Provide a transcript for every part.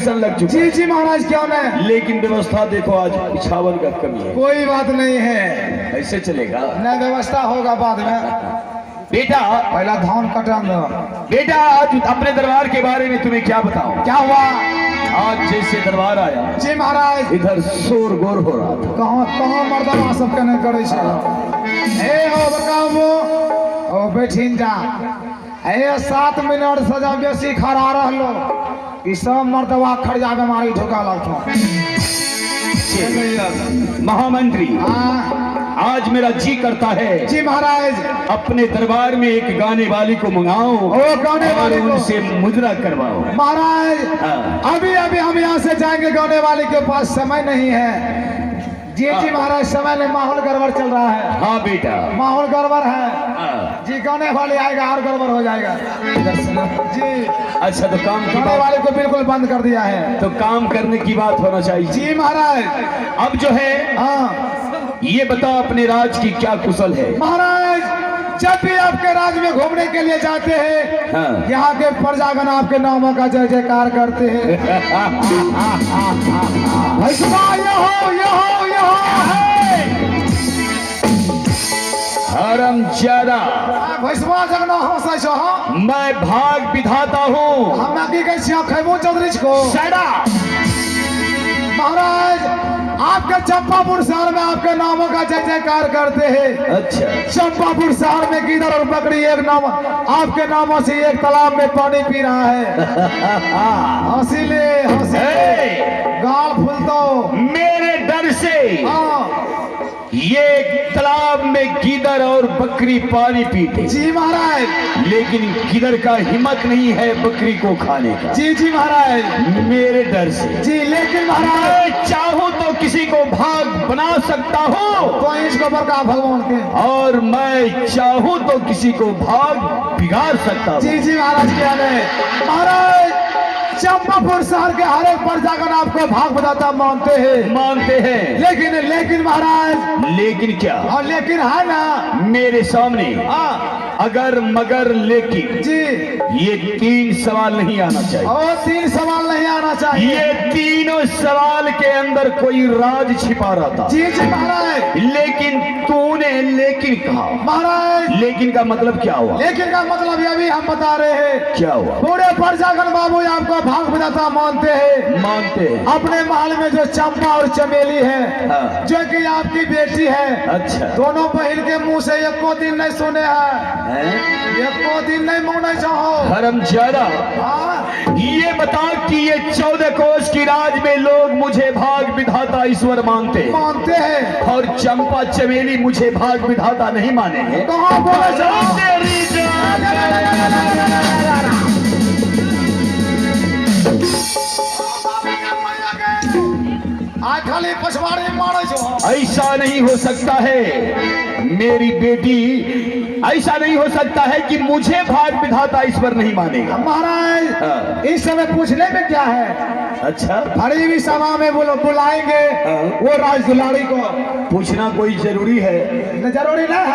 शासन लग चुका। जी जी महाराज क्यों नहीं, लेकिन व्यवस्था देखो आज पिछावन का कमी है। कोई बात नहीं है, ऐसे चलेगा न व्यवस्था होगा बाद में। बेटा पहला धान कटन दो। बेटा आज अपने दरबार के बारे में तुम्हें क्या बताऊं। क्या हुआ? आज जैसे दरबार आया जी महाराज, इधर शोर गोर हो रहा था। कहाँ कहाँ मर्दवा सब के नहीं करे छे। ए हो बताओ ओ बैठिन जा। ए 7 मिनट से जब बेसी खड़ा रहलो ई सब मर्दवा खड़िया बीमारी ढुका लगतो। महामंत्री हाँ आज मेरा जी करता है जी महाराज, अपने दरबार में एक गाने वाली को मंगाओ ओ गाने वाले को उनसे मुजरा करवाओ। महाराज हाँ। अभी अभी हम यहाँ से जाएंगे, गाने वाले के पास समय नहीं है। जी जी महाराज, समय में माहौल गड़बड़ चल रहा है। हाँ बेटा माहौल गड़बड़ है हाँ। जी, गाने वाले आएगा और गड़बड़ हो जाएगा जी। अच्छा तो काम की गाने बात, वाले को बिल्कुल बंद कर दिया है। तो काम करने की बात होना चाहिए। जी महाराज। अब जो है हाँ ये बताओ अपने राज की क्या कुशल है। महाराज, जब भी आपके राज्य में घूमने के लिए जाते हैं हाँ। यहाँ के प्रजागण आपके नामों का जय जयकार करते हैं। हरामजादा, भैसवा जगना हंसा छो। मैं भाग विधाता हूँ। हम की कह छी खैबो चौधरी को। Shut up! महाराज आपके चंपापुर शहर में आपके नामों का जय जयकार करते हैं। अच्छा चंपापुर शहर में गिदड़ और बकरी एक नाम आपके नामों से एक तालाब में पानी पी रहा है। हंसीले हंसीले गाल फूल दो मेरे डर से ये तालाब में गिदड़ और बकरी पानी पीते। जी महाराज। लेकिन गिदड़ का हिम्मत नहीं है बकरी को खाने का। जी जी महाराज। मेरे डर से जी, लेकिन महाराज मैं चाहूं तो किसी को भाग बना सकता हूँ तो इसको बरका भगवान के, और मैं चाहूं तो किसी को भाग बिगाड़ सकता हूँ। जी जी महाराज। क्या है महाराज, चंपापुर शहर के हर एक प्रजागण आपको भाग बताता मानते हैं। लेकिन महाराज, लेकिन क्या? और लेकिन है ना मेरे सामने अगर मगर लेकिन जी, ये 3 सवाल नहीं आना चाहिए। और 3 सवाल नहीं आना चाहिए। ये तीनों सवाल के अंदर कोई राज छिपा रहता। जी जी महाराज। लेकिन तूने लेकिन कहा। महाराज लेकिन का मतलब क्या हुआ? लेकिन का मतलब ये भी हम बता रहे हैं। क्या हुआ? पूरे प्रजागण बाबू आपको भाग बताता मानते हैं। अपने महल में जो चंपा और चमेली है हाँ। जो कि आपकी बेटी है। अच्छा दोनों बहन के मुंह से एको दिन नहीं सुने हैं, एको दिन नहीं माने चाहो। हरामजादा, ये बता कि ये 14 कोस की राज में लोग मुझे भाग विधाता ईश्वर मानते हैं और चंपा चमेली मुझे भाग विधाता नहीं मानेंगे। कहाँ बोले चाहो? खाली पछवाड़े मारे जो। ऐसा नहीं हो सकता है मेरी बेटी, ऐसा नहीं हो सकता है कि मुझे भाग विधाता ईश्वर नहीं मानेगा। महाराज इस समय पूछने में क्या है? अच्छा बड़ी भी सभा में बुलाएंगे वो राज दुलारी को। पूछना कोई जरूरी है? जरूरी नहीं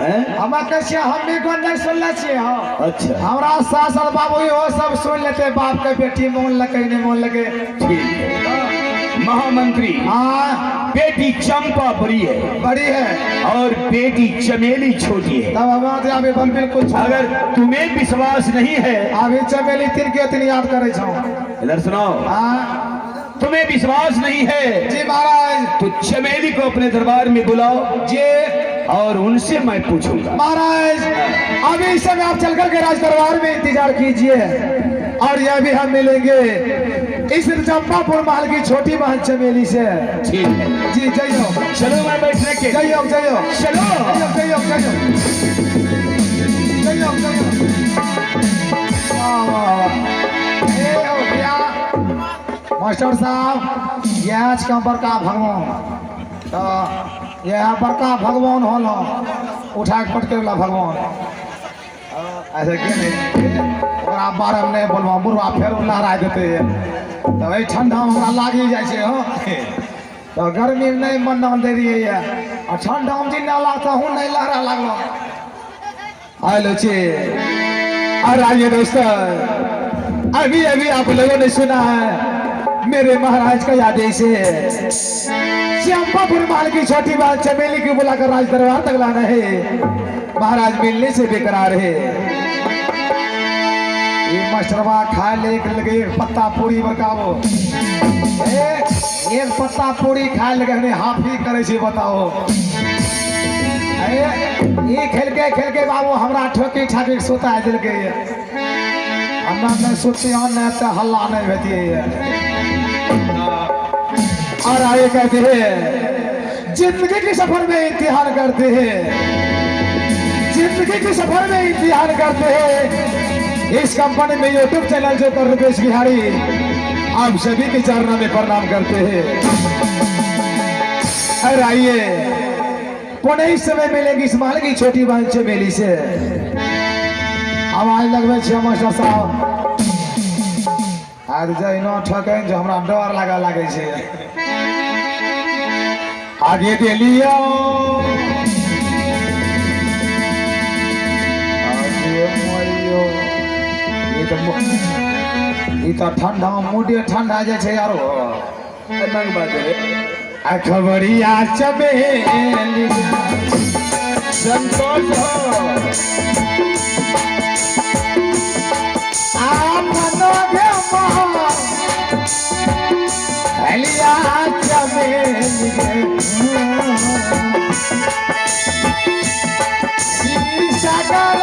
है। हम कैसे हम भी को नहीं सुन ले छिए। अच्छा हमारा सास और बाबू वो सब सुन लेते, बाप के बेटी मोन लगे नहीं मोन लगे। ठीक है महामंत्री। बेटी चंपा बड़ी है और बेटी चमेली छोटी है। तब हमारे बिल्कुल अगर तुम्हें विश्वास नहीं है, अभी चमेली 3 के 3 याद करे छो। इधर सुनाओ। तुम्हें विश्वास नहीं है जी महाराज, तो चमेली को अपने दरबार में बुलाओ जी और उनसे मैं पूछूंगा। महाराज अभी इस समय आप चलकर के राज दरबार में इंतजार कीजिए और यह भी हम मिलेंगे इस चंपापुर महल की छोटी बहन चमेली से। ठीक है जी जइयो। चलो मैं बैठने के। जइयो जइयो चलो जइयो जइयो जइयो जइयो। मास्टर साहब यह का बड़का भगवान, तो यह बड़का भगवान होलो उठा के पटके वाला भगवान। ऐसे ओकरा बारे में नहीं बोलबो, बुढ़वा फेर लहरा देते तो वही ठंडा हमरा लागी जाए छे। हो तो गर्मी में नहीं मन दे रही है और ठंडा में जी ना लगता हूँ नहीं लहरा लगलो। हेलो छे और आइए दोस्तों, अभी आप लोगों ने सुना है मेरे महाराज का आदेश है चंपापुर माल की छोटी बात चमेली की बुलाकर राज दरबार तक लाना है। महाराज मिलने से बेकरार है। ये मशरवा खा लगे एक पत्ता पूरी बरकावो, एक पत्ता पूरी खाए लगे हाफ ही करे से बताओ। ये खेल के बाबू हमरा ठोकी ठाकी सोता है दिल के हमरा नहीं सोती नहीं तो हल्ला नहीं होती है। और आगे कहते हैं जिंदगी के सफर में इम्तिहान करते हैं, जिंदगी के सफर में इम्तिहान करते हैं। इस कंपनी में यूट्यूब चैनल जो कर रुपेश बिहारी आप सभी के चरणों में प्रणाम करते हैं। और आइए पुणे इस समय मिलेगी इस माल की छोटी बहन चमेली से आवाज लगवे छे मास्टर साहब। आज जइनो ठके जो हमरा डर लागे छे। आगे दे लियो ये तो ठंडा मुझे ठंडा जैसे यारो नंग बाजे अखबरिया चमेली संतोष आपनो गे हलिया चमेली सागर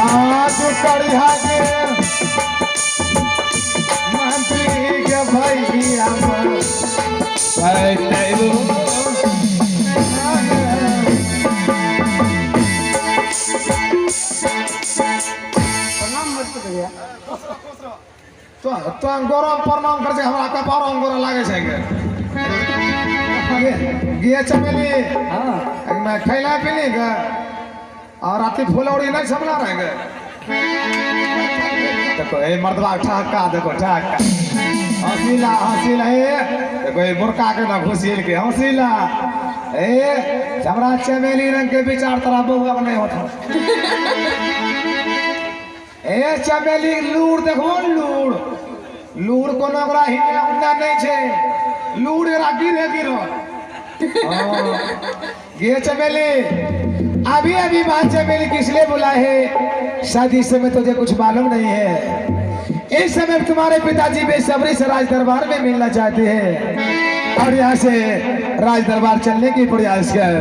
आज करिया के मंत्री के भैया तो गौरव प्रणाम कर हमरा कपार अंगोरा लागे छे गे चमेली मैं खैला पीली गे और रात फुलौड़ी नहीं समला रहे गे। देखो ए मर्दवा ठहका देखो ठहका हंसीला देखो ए मुर्का के ना घुसील के हंसीला ए हमरा चमेली रंग के विचार तोरा बउआ नहीं होता। ए चमेली लूड़ देखो लूड़ कोनो ओकरा हिने उन्ना नहीं छे लूड़ एरा गिरो गे चमेली अभी बात चमेली किस लिए बुला है? शादी समय तुझे कुछ मालूम नहीं है। इस समय तुम्हारे पिताजी बेसब्री से राज दरबार में मिलना चाहते हैं और यहाँ से राज दरबार चलने की प्रयास कर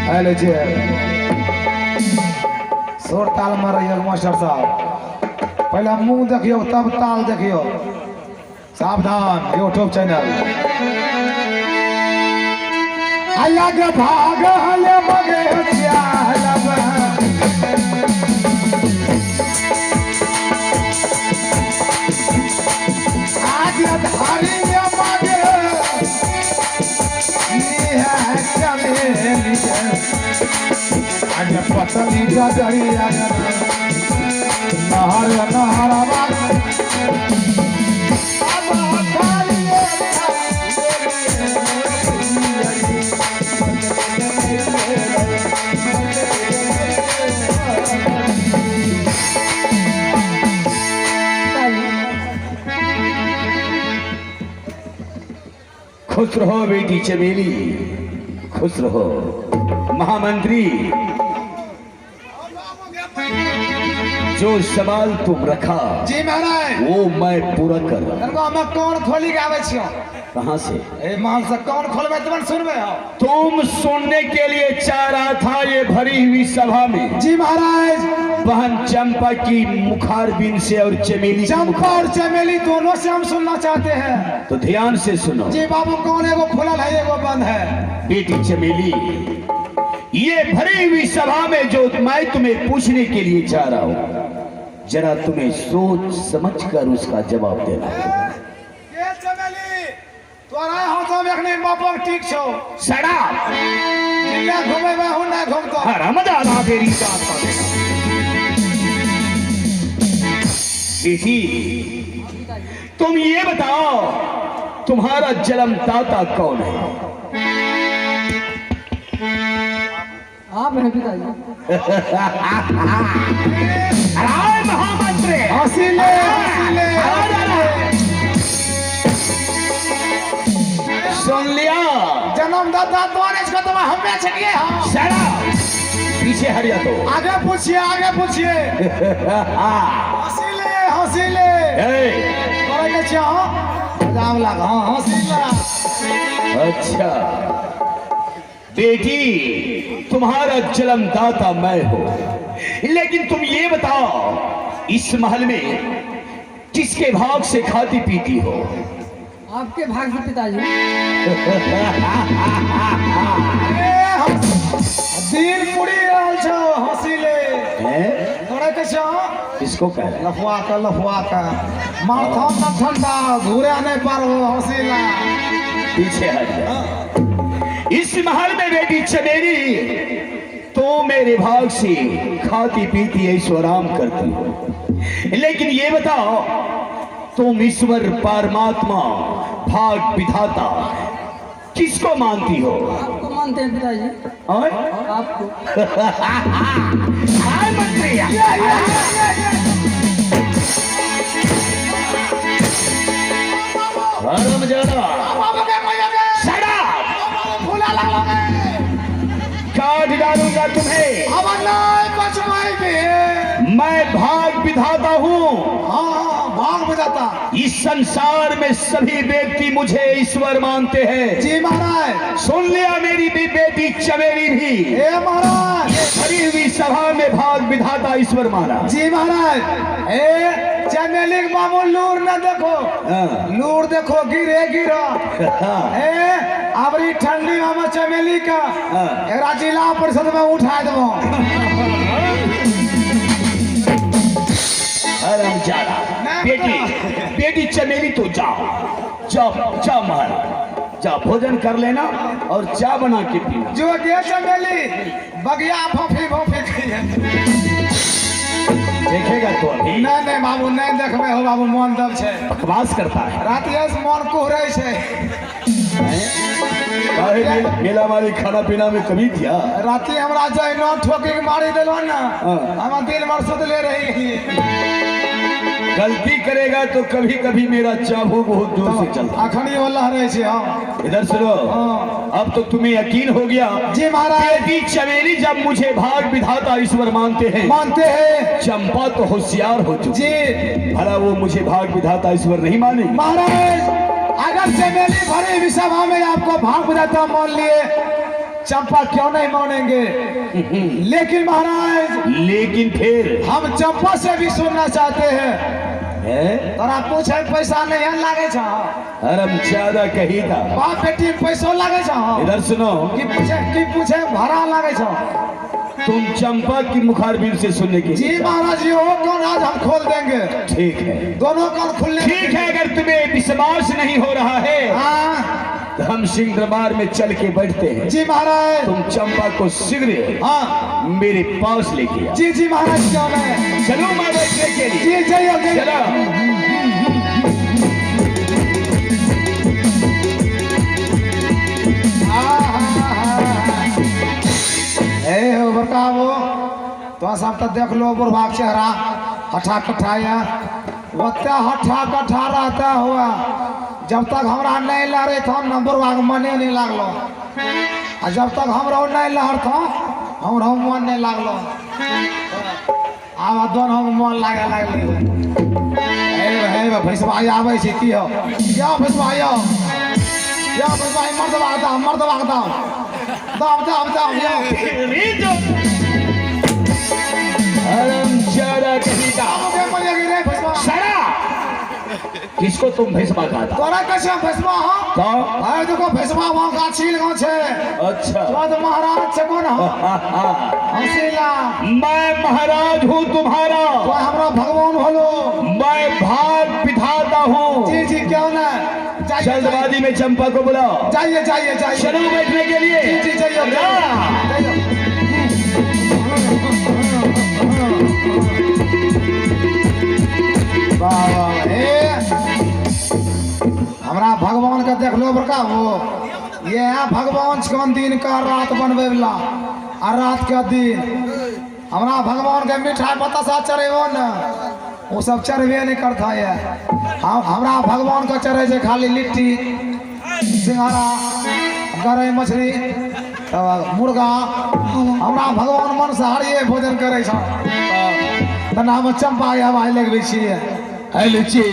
हेलो जी सोर ताल मार रही है मास्टर साहब। पहले मुंह देखियो तब ताल देखियो। सावधान यूट्यूब चैनल अलग भाग हले मगे चालब आज धारी मगे आज पतली डरिया नहर खुश रहो बेटी चमेली, खुश रहो। महामंत्री जो सवाल तुम रखा जी महाराज वो मैं पूरा कर रहा हूँ। मैं कौन खोली के आवे छियो? कहाँ से? ए महल से कौन खोलबे तुम सुनबे हो? तुम सुनने के लिए चाह रहा था ये भरी हुई सभा में। जी महाराज बहन चंपा की मुखारबिन से और चमेली चंपा और चमेली दोनों से हम सुनना चाहते हैं। तो ध्यान से सुनो। जी बाबू कौन है? वो खुलल है वो बंद है? बेटी चमेली ये भरी हुई सभा में जो मैं तुम्हें पूछने के लिए चाह रहा हूँ जरा तुम्हें सोच समझकर उसका जवाब देना। ये चमेली तोरा हो तो देखने बापा ठीक छो। शराब जिला घूमे मैं हूं ना घूमता हरामजादा तेरी जात का बेटा। बेटी तुम ये बताओ तुम्हारा जन्मदाता कौन है? आप हैं पिताजी। राय महामंत्री हसीले सुन लिया। जन्मदाता कौन है इसका तो हमें चाहिए। हाँ शरा पीछे हट जा। तो आगे पूछिए हसीले करे के चाहो जाम लगा। हाँ हसीला। अच्छा बेटी तुम्हारा जन्मदाता मैं हूं, लेकिन तुम ये बताओ इस महल में किसके भाग से खाती पीती हो? आपके भाग से पिताजी। दिन पुड़ी रहल छो हसीले हैं? करे के चाहो किसको कह रहे? लफवा का माथा न ठंडा घूरे नहीं पारो हसीला। पीछे हट जा। इस महल में बेटी चमेली तो मेरे भाग से खाती पीती ऐश्वराम करती हो, लेकिन ये बताओ तुम ईश्वर परमात्मा भाग विधाता किसको मानती हो? आपको मानते हैं पिताजी। और? आपको। हाय मंत्री काट डालूंगा तुम्हें। मैं भाग विधाता हूँ। हाँ भाग बजाता। इस संसार में सभी व्यक्ति मुझे ईश्वर मानते हैं। जी महाराज। सुन लिया मेरी भी बेटी चमेली भी ए महाराज। भरी हुई सभा में भाग विधाता ईश्वर माना। जी महाराज। ए चमेली के मामू लूर न देखो। लूर देखो गिरा। ए अबरी ठंडी मामा चमेली का एकरा जिला परिषद में उठा दो। बेटी चमेली तो जाओ महल जा, भोजन कर लेना और चाय बना के पी। जो गे चमेली बगिया भोफी देखेगा तो अभी। नहीं बाबू नहीं देखबे हो बाबू, मन दब छे। बकवास करता है। रातिया से मन कोहरे छे। मेला मारी खाना पीना में कमी दिया। राति हमरा जाय न ठोके के मारी देलो ना। हम दिल मर सुतले रही। गलती करेगा तो कभी कभी मेरा चाबू बहुत दूर से चलता। अखनी वाला रहे छे। हां इधर सुनो। अब तो तुम्हें यकीन हो गया। जी महाराज। बेटी चमेली जब मुझे भाग विधाता ईश्वर मानते हैं चंपा तो होशियार हो चुकी जी। भला वो मुझे भाग विधाता ईश्वर नहीं माने? महाराज अगर चमेली भरी विसभा में आपको भाग विधाता मान लिए चंपा क्यों नहीं मानेंगे? लेकिन महाराज लेकिन फिर हम चंपा से भी सुनना चाहते हैं। तोरा पूछे पैसा नहीं लागे छा? अरे ज्यादा कही था। बाप बेटी पैसो लागे छा? इधर सुनो। की पूछे भाड़ा लागे छा? तुम चंपा की मुखारबिन से सुनने के। जी महाराज जी हो कौन आज हम खोल देंगे। ठीक है दोनों कान खुलने। ठीक है अगर तुम्हें विश्वास नहीं हो रहा है तो हम सिंह दरबार में चल के बैठते हैं। जी महाराज। तुम चंपा को शीघ्र मेरे पास लेके आओ। जी महाराज क्यों नहीं? चलो मैं बैठने के लिए। जी जाइए चलो। बताओ तो सब तो देख लो बुढ़वा चेहरा हठा कठाया ओते हठा कठा रहता हुआ जब तक हमरा नहीं लहरे था न बुढ़वा के मने नहीं लागलो आ जब तक हमरा नहीं लहर था हमरा मन नहीं लागलो आब दोनों मन लागे लागले हे भैंसवा आवे छै की हो क्या भैंसवा यो क्या भैंसवा मर्दवा दाम यो किसको तुम भैंसवा कहता? तोरा कैसे भैंसवा? तो अरे देखो भैंसवा वहां गाछी लगा छे। अच्छा तो महाराज छे कौन? हसीला मैं महाराज हूँ तुम्हारा। तो हमरा भगवान होलो। मैं भाग विधाता हूँ। जी क्यों ना जल्दबाजी में चंपा को बुलाओ। जाइए जाइए जाइए। चलो बैठने के लिए। जी जी जाइए हमरा भगवान के देख लो बड़का हो। ये है भगवान कौन दिन का रात बनवे वाला और रात के दिन हमरा भगवान के मिठाई बतासा चढ़ेबो न वो सब चढ़बे नहीं करता है। हमरा भगवान का चढ़े छै खाली लिट्टी सिंघाड़ा गरई मछली मुर्गा। हमरा भगवान मांसाहारी भोजन करे छ त नाम चंपा के हवाई लगबै छियै। हेलो जी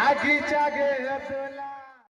आखी जागे